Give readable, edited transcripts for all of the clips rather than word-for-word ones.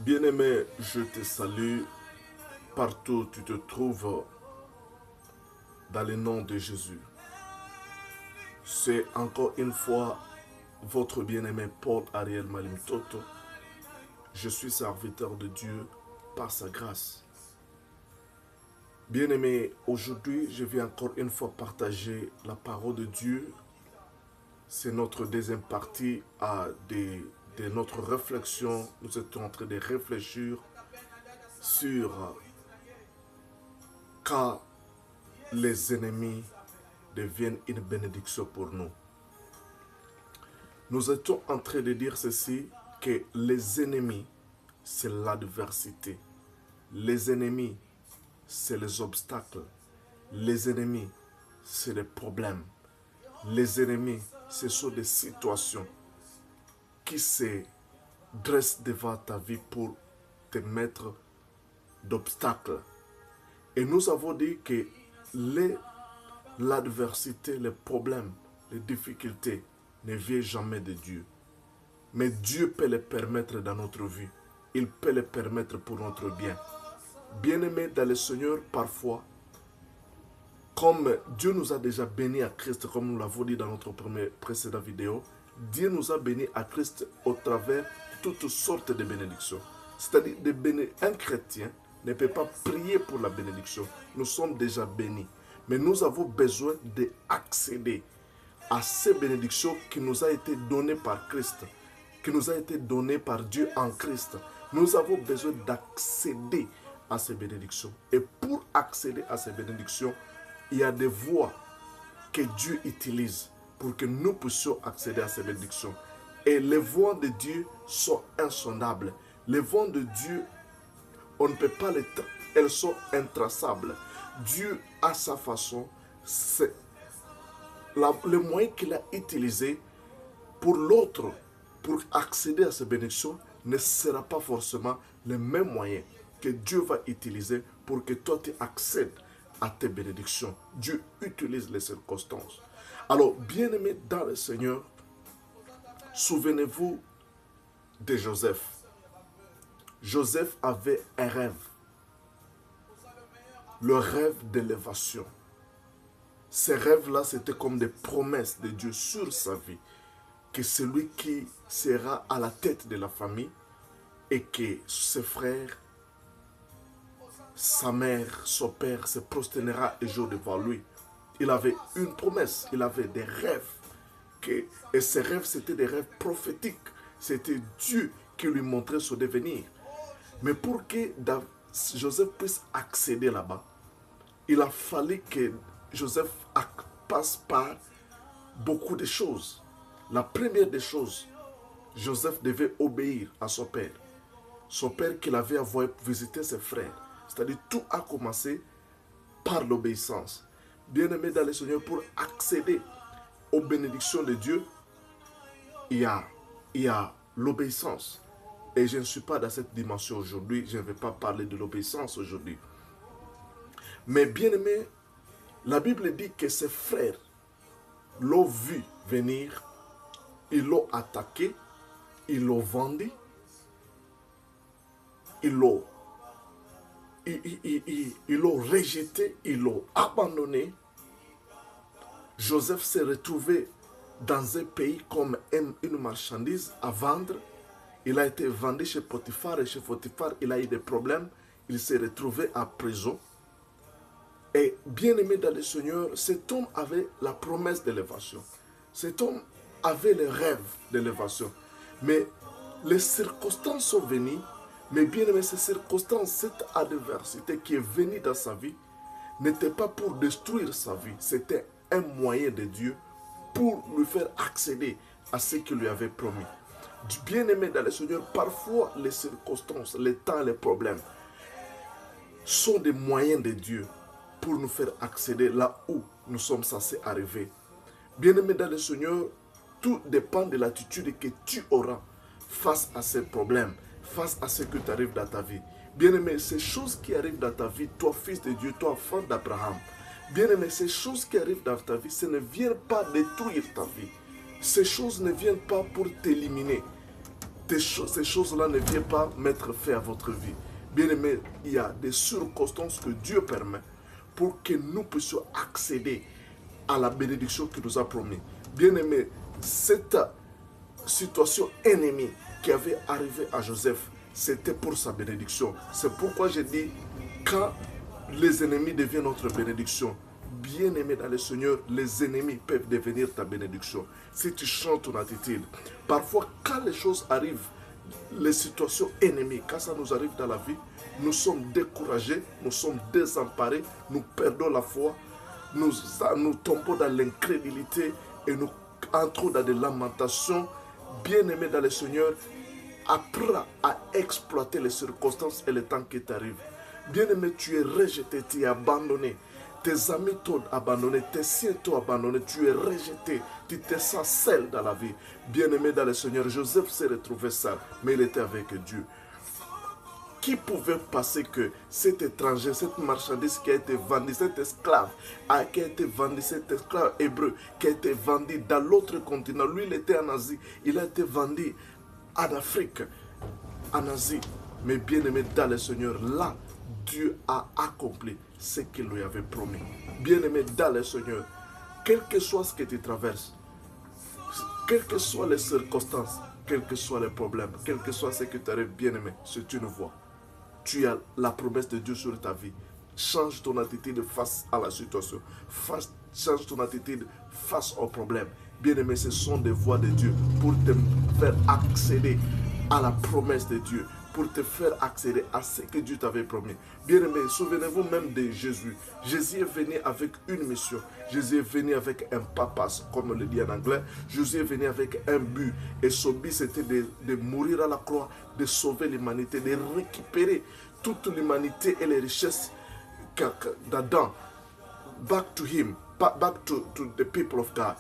Bien-aimé, je te salue partout où tu te trouves dans le nom de Jésus. C'est encore une fois votre bien-aimé Paul Ariel Malim Toto. Je suis serviteur de Dieu par sa grâce. Bien-aimé, aujourd'hui, je vais encore une fois partager la parole de Dieu. C'est notre deuxième partie de notre réflexion. Nous étions en train de réfléchir sur quand les ennemis deviennent une bénédiction pour nous. Nous étions en train de dire ceci, que les ennemis, c'est l'adversité. Les ennemis, c'est les obstacles. Les ennemis, c'est les problèmes. Les ennemis, ce sont des situations qui se dressent devant ta vie pour te mettre d'obstacles. Et nous avons dit que l'adversité, les problèmes, les difficultés ne viennent jamais de Dieu. Mais Dieu peut les permettre dans notre vie. Il peut les permettre pour notre bien. Bien-aimés dans le Seigneur, parfois, comme Dieu nous a déjà bénis à Christ, comme nous l'avons dit dans notre précédente vidéo, Dieu nous a bénis à Christ au travers de toutes sortes de bénédictions. C'est-à-dire, un chrétien ne peut pas prier pour la bénédiction. Nous sommes déjà bénis. Mais nous avons besoin d'accéder à ces bénédictions qui nous a été données par Christ, qui nous a été données par Dieu en Christ. Nous avons besoin d'accéder à ces bénédictions. Et pour accéder à ces bénédictions, il y a des voies que Dieu utilise pour que nous puissions accéder à ces bénédictions. Et les voies de Dieu sont insondables. Les voies de Dieu, on ne peut pas les tracer. Elles sont intraçables. Dieu, à sa façon, c'est le moyen qu'il a utilisé pour l'autre, pour accéder à ces bénédictions, ne sera pas forcément le même moyen que Dieu va utiliser pour que toi tu accèdes à tes bénédictions. Dieu utilise les circonstances. Alors, bien-aimés dans le Seigneur, souvenez-vous de Joseph. Joseph avait un rêve. Le rêve d'élévation. Ces rêves-là, c'était comme des promesses de Dieu sur sa vie. Que celui qui sera à la tête de la famille et que ses frères, sa mère, son père se prosternera un jour devant lui. Il avait une promesse, il avait des rêves. Et ces rêves, c'était des rêves prophétiques. C'était Dieu qui lui montrait son devenir. Mais pour que Joseph puisse accéder là-bas, il a fallu que Joseph passe par beaucoup de choses. La première des choses, Joseph devait obéir à son père. Son père qu'il avait envoyé visiter ses frères. C'est-à-dire tout a commencé par l'obéissance. Bien-aimé dans le Seigneur, pour accéder aux bénédictions de Dieu, il y a l'obéissance. Et je ne suis pas dans cette dimension aujourd'hui. Je ne vais pas parler de l'obéissance aujourd'hui. Mais bien-aimé, la Bible dit que ses frères l'ont vu venir, ils l'ont attaqué, ils l'ont vendu, ils l'ont rejeté, ils l'ont abandonné. Joseph s'est retrouvé dans un pays comme une marchandise à vendre. Il a été vendu chez Potiphar et chez Potiphar, il a eu des problèmes. Il s'est retrouvé en prison. Et bien aimé dans le Seigneur, cet homme avait la promesse d'élévation. Cet homme avait le rêve d'élévation. Mais les circonstances sont venues. Mais bien aimé, ces circonstances, cette adversité qui est venue dans sa vie, n'était pas pour détruire sa vie. C'était un moyen de Dieu pour lui faire accéder à ce qu'il lui avait promis. Bien aimé dans le Seigneur, parfois les circonstances, les temps, les problèmes sont des moyens de Dieu pour nous faire accéder là où nous sommes censés arriver. Bien-aimé dans le Seigneur, tout dépend de l'attitude que tu auras face à ces problèmes, face à ce qui t'arrive dans ta vie. Bien-aimé, ces choses qui arrivent dans ta vie, toi fils de Dieu, toi enfant d'Abraham, bien-aimé, ces choses qui arrivent dans ta vie, ce ne vient pas détruire ta vie. Ces choses ne viennent pas pour t'éliminer. ces choses-là ne viennent pas mettre fin à votre vie. Bien-aimé, il y a des circonstances que Dieu permet pour que nous puissions accéder à la bénédiction qu'il nous a promis. Bien-aimé, cette situation ennemie qui avait arrivé à Joseph, c'était pour sa bénédiction. C'est pourquoi j'ai dit, quand les ennemis deviennent notre bénédiction, bien-aimé dans le Seigneur, les ennemis peuvent devenir ta bénédiction. Si tu changes ton attitude. Parfois, quand les choses arrivent, les situations ennemies, quand ça nous arrive dans la vie, nous sommes découragés, nous sommes désemparés, nous perdons la foi, nous tombons dans l'incrédulité et nous entrons dans des lamentations. Bien-aimé dans le Seigneur, apprends à exploiter les circonstances et le temps qui t'arrive. Bien-aimé, tu es rejeté, tu es abandonné. Tes amis t'ont abandonné, tes siens t'ont abandonné, tu es rejeté, tu te sens seul dans la vie. Bien-aimé dans le Seigneur, Joseph s'est retrouvé seul, mais il était avec Dieu. Qui pouvait penser que cet étranger, cette marchandise qui a été vendue, cet esclave, qui a été vendu, cet esclave hébreu qui a été vendu dans l'autre continent, lui il était en Asie, il a été vendu en Afrique, en Asie. Mais bien-aimé dans le Seigneur, là, Dieu a accompli ce qu'il lui avait promis. Bien-aimé dans le Seigneur, quel que soit ce que tu traverses, quelles que soient les circonstances, quels que soient les problèmes, quel que soit ce que tu arrives, bien-aimé, c'est une voie. Tu as la promesse de Dieu sur ta vie. Change ton attitude face à la situation. Change ton attitude face au problème. Bien-aimé, ce sont des voies de Dieu pour te faire accéder à la promesse de Dieu, pour te faire accéder à ce que Dieu t'avait promis. Bien-aimé, souvenez-vous même de Jésus. Jésus est venu avec une mission. Jésus est venu avec un purpose, comme on le dit en anglais. Jésus est venu avec un but. Et son but, c'était de mourir à la croix, de sauver l'humanité, de récupérer toute l'humanité et les richesses d'Adam. Back to him, back to the people of God.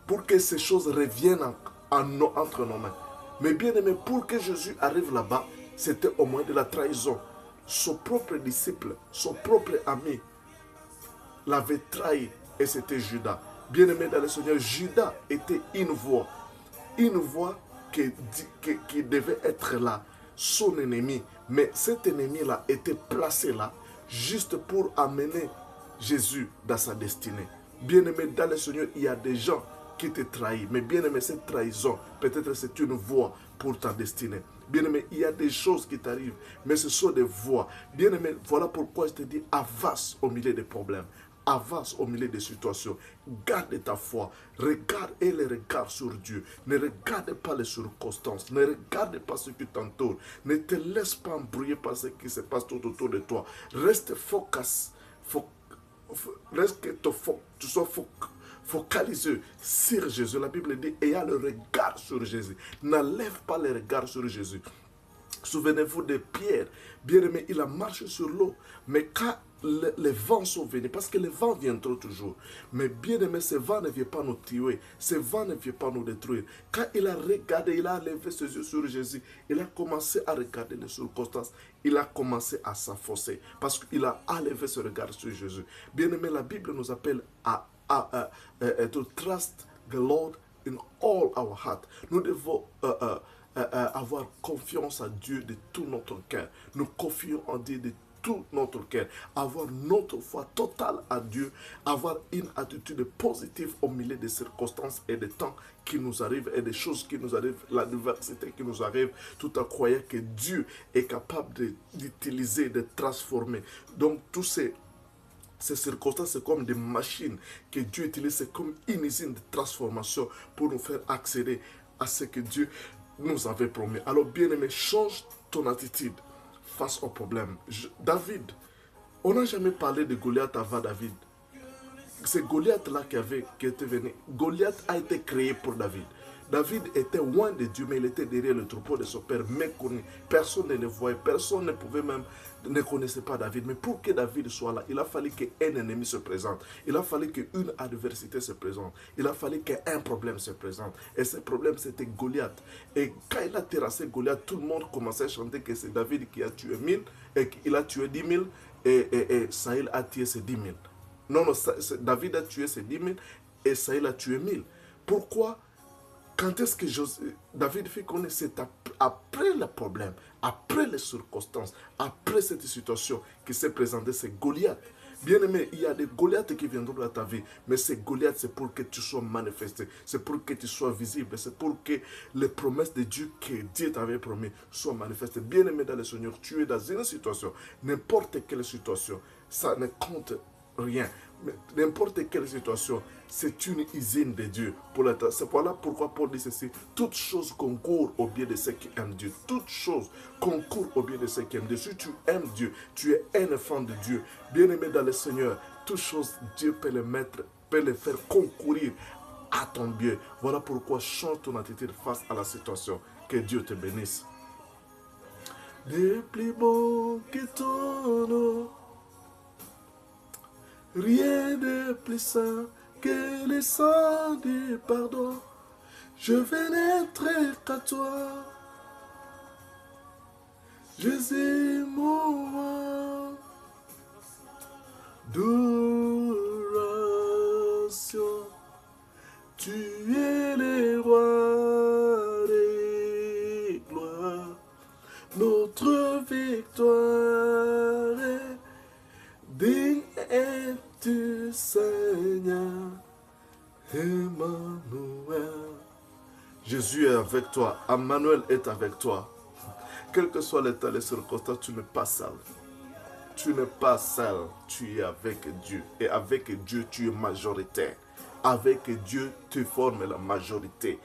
Pour que ces choses reviennent entre nos mains. Mais bien aimé, pour que Jésus arrive là-bas, c'était au moyen de la trahison. Son propre disciple, son propre ami l'avait trahi et c'était Judas. Bien aimé dans le Seigneur, Judas était une voix qui devait être là, son ennemi. Mais cet ennemi-là était placé là juste pour amener Jésus dans sa destinée. Bien aimé dans le Seigneur, il y a des gens qui te trahissent. Mais bien aimé, cette trahison, peut-être c'est une voie pour ta destinée. Bien-aimé, il y a des choses qui t'arrivent, mais ce sont des voies. Bien-aimé, voilà pourquoi je te dis, avance au milieu des problèmes. Avance au milieu des situations. Garde ta foi. Regarde et les regarde sur Dieu. Ne regarde pas les circonstances. Ne regarde pas ce qui t'entoure. Ne te laisse pas embrouiller par ce qui se passe tout autour de toi. Reste focus. Reste que tu sois focalisé sur Jésus. La Bible dit, ayant le regard sur Jésus. N'enlève pas le regard sur Jésus. Souvenez-vous de Pierre. Bien-aimé, il a marché sur l'eau. Mais quand les vents sont venus, parce que les vents viendront toujours. Mais bien-aimé, ces vents ne viennent pas nous tuer. Ces vents ne viennent pas nous détruire. Quand il a regardé, il a levé ses yeux sur Jésus. Il a commencé à regarder les circonstances. Il a commencé à s'affocer. Parce qu'il a levé ce regard sur Jésus. Bien-aimé, la Bible nous appelle to trust the Lord in all our heart. Nous devons avoir confiance à Dieu de tout notre cœur. Nous confions en Dieu de tout notre cœur. Avoir notre foi totale à Dieu. Avoir une attitude positive au milieu des circonstances et des temps qui nous arrivent et des choses qui nous arrivent, l'adversité qui nous arrive, tout en croyant que Dieu est capable d'utiliser, de transformer. Donc tous ces circonstances, c'est comme des machines que Dieu utilise, c'est comme une usine de transformation pour nous faire accéder à ce que Dieu nous avait promis. Alors bien aimé, change ton attitude face au problème. David, on n'a jamais parlé de Goliath avant David. C'est Goliath-là qui était venu. Goliath a été créé pour David. David était loin de Dieu, mais il était derrière le troupeau de son père, méconnu. Personne ne le voyait, personne ne pouvait même, ne connaissait pas David. Mais pour que David soit là, il a fallu qu'un ennemi se présente. Il a fallu qu'une adversité se présente. Il a fallu qu'un problème se présente. Et ce problème, c'était Goliath. Et quand il a terrassé Goliath, tout le monde commençait à chanter que c'est David qui a tué 1000, et qu'il a tué 10 000, et Saïl a tué ses 10 000. Non, David a tué ses 10 000, et Saïl a tué 1000. Pourquoi? Quand est-ce que David fit connaître, c'est après le problème, après les circonstances, après cette situation qui s'est présentée, c'est Goliath. Bien-aimé, il y a des Goliaths qui viendront dans ta vie, mais ces Goliaths, c'est pour que tu sois manifesté, c'est pour que tu sois visible, c'est pour que les promesses de Dieu que Dieu t'avait promis soient manifestées. Bien-aimé dans le Seigneur, tu es dans une situation, n'importe quelle situation, ça ne compte rien. N'importe quelle situation, c'est une usine de Dieu. C'est voilà pourquoi Paul dit ceci. Toutes choses concourent au bien de ceux qui aiment Dieu. Toutes choses concourent au bien de ceux qui aiment Dieu. Si tu aimes Dieu, tu es un enfant de Dieu. Bien-aimé dans le Seigneur, toutes choses, Dieu peut les mettre, peut les faire concourir à ton bien. Voilà pourquoi change ton attitude face à la situation. Que Dieu te bénisse. Des plus beaux que ton nom. Rien de plus saint que le sang du pardon. Je vais n'être qu'à toi. Jésus, mon roi. D'adoration. Tu es le roi des gloires. Notre victoire est digne es-tu, Seigneur, Emmanuel. Jésus est avec toi, Emmanuel est avec toi. Quel que soit l'état, les circonstances, tu n'es pas seul. Tu n'es pas seul, tu es avec Dieu. Et avec Dieu, tu es majoritaire. Avec Dieu, tu formes la majorité.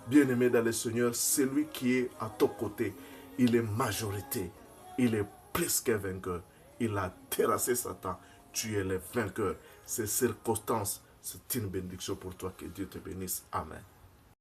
Bien-aimé dans le Seigneur, celui qui est à ton côté, il est majorité. Il est plus qu'un vainqueur. Il a terrassé Satan. Tu es le vainqueur. Ces circonstances, c'est une bénédiction pour toi. Que Dieu te bénisse. Amen.